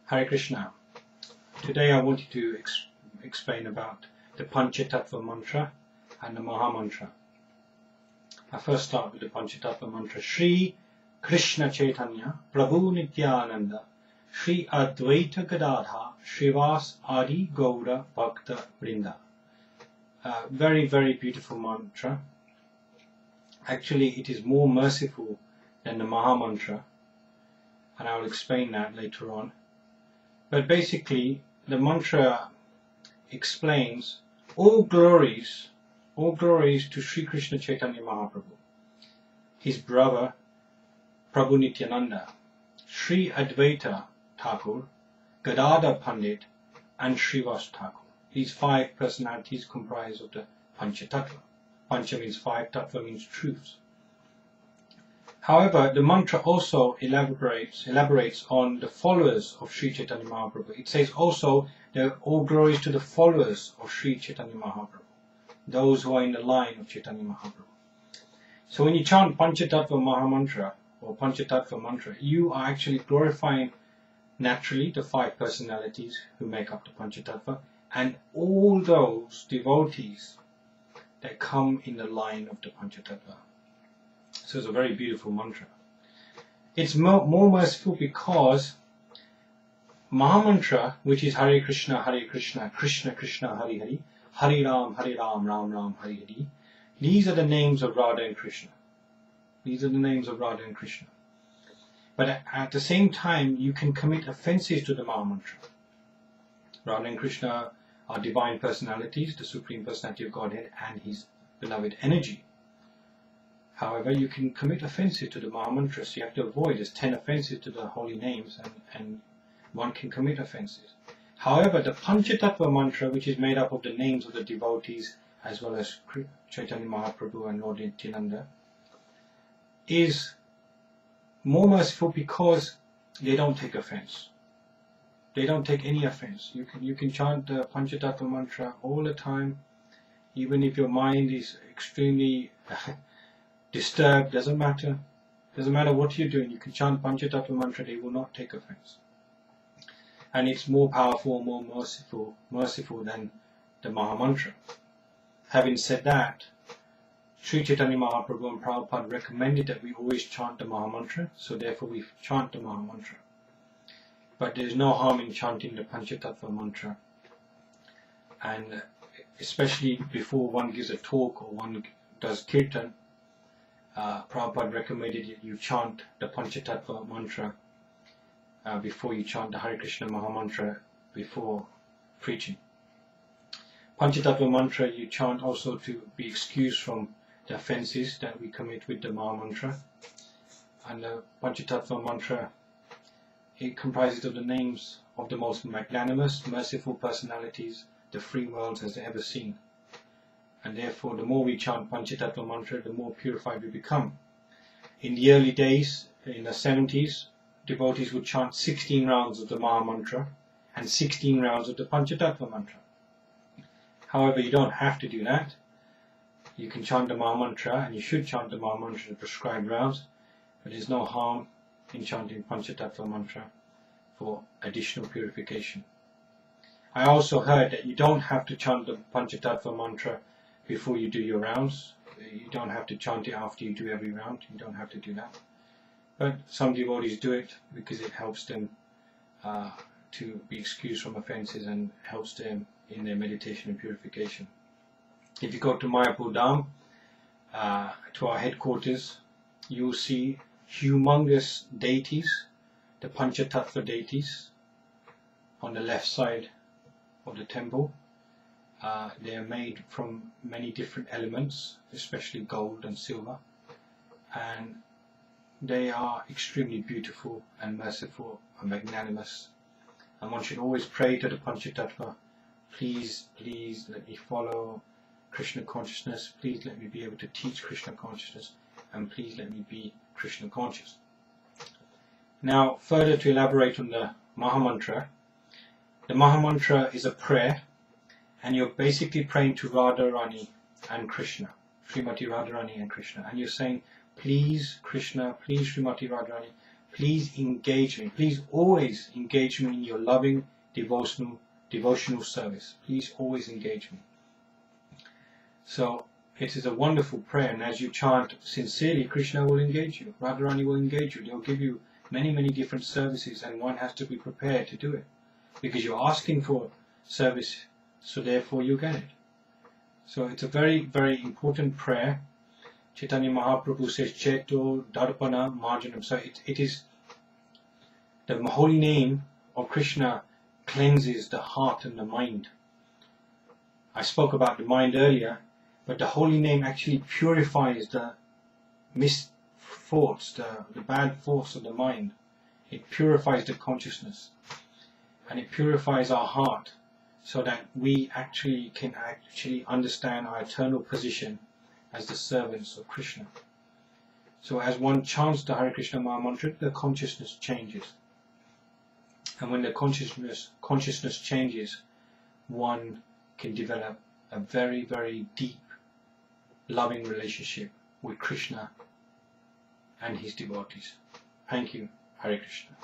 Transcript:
Hare Krishna. Today I wanted to explain about the Panchatattva mantra and the Maha mantra. I first start with the Panchatattva mantra. Shri Krishna Chaitanya Prabhu Nityananda Shri Advaita Gadadha Shrivas Adi Gaura Bhakta Vrinda. Very, very beautiful mantra. Actually, it is more merciful than the Maha mantra, and I will explain that later on. But basically, the mantra explains all glories to Sri Krishna Chaitanya Mahaprabhu, his brother Prabhu Nityananda, Sri Advaita Thakur, Gadadhar Pandit, and Srivas Thakur. These five personalities comprise of the Panchatattva. Pancha means five, Tattva means truths. However, the mantra also elaborates on the followers of Sri Chaitanya Mahaprabhu. It says also that all glories to the followers of Sri Chaitanya Mahaprabhu, those who are in the line of Chaitanya Mahaprabhu. So when you chant Panchatattva Maha Mantra or Panchatattva Mantra, you are actually glorifying naturally the five personalities who make up the Panchatattva and all those devotees that come in the line of the Panchatattva. So it's a very beautiful mantra. It's more merciful because Maha Mantra, which is Hare Krishna, Krishna Krishna, Hare Hare, Hare Ram, Ram Ram, Hare Hare. These are the names of Radha and Krishna. These are the names of Radha and Krishna. But at the same time, you can commit offenses to the Maha Mantra. Radha and Krishna are divine personalities, the Supreme Personality of Godhead and His beloved energy. However, you can commit offenses to the Maha Mantra, so you have to avoid. There's 10 offenses to the holy names, and one can commit offenses. However, the Panchatattva mantra, which is made up of the names of the devotees as well as Chaitanya Mahaprabhu and Lord Nityananda, is more merciful because they don't take offense. They don't take any offense. You can chant the Panchatattva mantra all the time, even if your mind is extremely disturbed. Doesn't matter what you're doing. You can chant Panchatattva mantra, they will not take offense. And it's more powerful, more merciful than the Maha mantra. Having said that, Sri Chaitanya Mahaprabhu and Prabhupada recommended that we always chant the Maha mantra, so therefore we chant the Maha mantra. But there is no harm in chanting the Panchatattva mantra, and especially before one gives a talk or one does kirtan, Prabhupada recommended that you chant the Panchatattva mantra before you chant the Hare Krishna Maha mantra before preaching. Panchatattva mantra you chant also to be excused from the offences that we commit with the Maha mantra. And the Panchatattva mantra, it comprises of the names of the most magnanimous, merciful personalities the free world has ever seen. And therefore, the more we chant Panchatattva mantra, the more purified we become. In the early days, in the 70s, devotees would chant 16 rounds of the Maha mantra and 16 rounds of the Panchatattva mantra. However, you don't have to do that. You can chant the Maha mantra, and you should chant the Maha mantra in prescribed rounds, but there's no harm in chanting Panchatattva mantra for additional purification. I also heard that you don't have to chant the Panchatattva mantra before you do your rounds. You don't have to chant it after you do every round. You don't have to do that. But some devotees do it because it helps them to be excused from offences and helps them in their meditation and purification. If you go to Mayapur Dham, to our headquarters, you will see humongous deities, the Panchatattva deities, on the left side of the temple. They are made from many different elements, especially gold and silver, and they are extremely beautiful and merciful and magnanimous. And one should always pray to the Panchatattva, please let me follow Krishna consciousness, please let me be able to teach Krishna consciousness, and please let me be Krishna conscious. Now, further to elaborate on the Maha mantra, the Maha mantra is a prayer, and you're basically praying to Radharani and Krishna, Srimati Radharani and Krishna, and you're saying, please Krishna, please Srimati Radharani, please engage me. Please always engage me in your loving devotional service. Please always engage me. So it is a wonderful prayer, and as you chant sincerely, Krishna will engage you. Radharani will engage you. They'll give you many, many different services, and one has to be prepared to do it. Because you're asking for service, so therefore you get it. So it's a very, very important prayer. Chaitanya Mahaprabhu says, Cheto Darpana Marjanam. So it is the holy name of Krishna cleanses the heart and the mind. I spoke about the mind earlier, but the holy name actually purifies the thoughts, the bad thoughts of the mind. It purifies the consciousness, and it purifies our heart, so that we can understand our eternal position as the servants of Krishna. So as one chants the Hare Krishna Maha Mantra, the consciousness changes. And when the consciousness changes, one can develop a very, very deep, loving relationship with Krishna and his devotees. Thank you. Hare Krishna.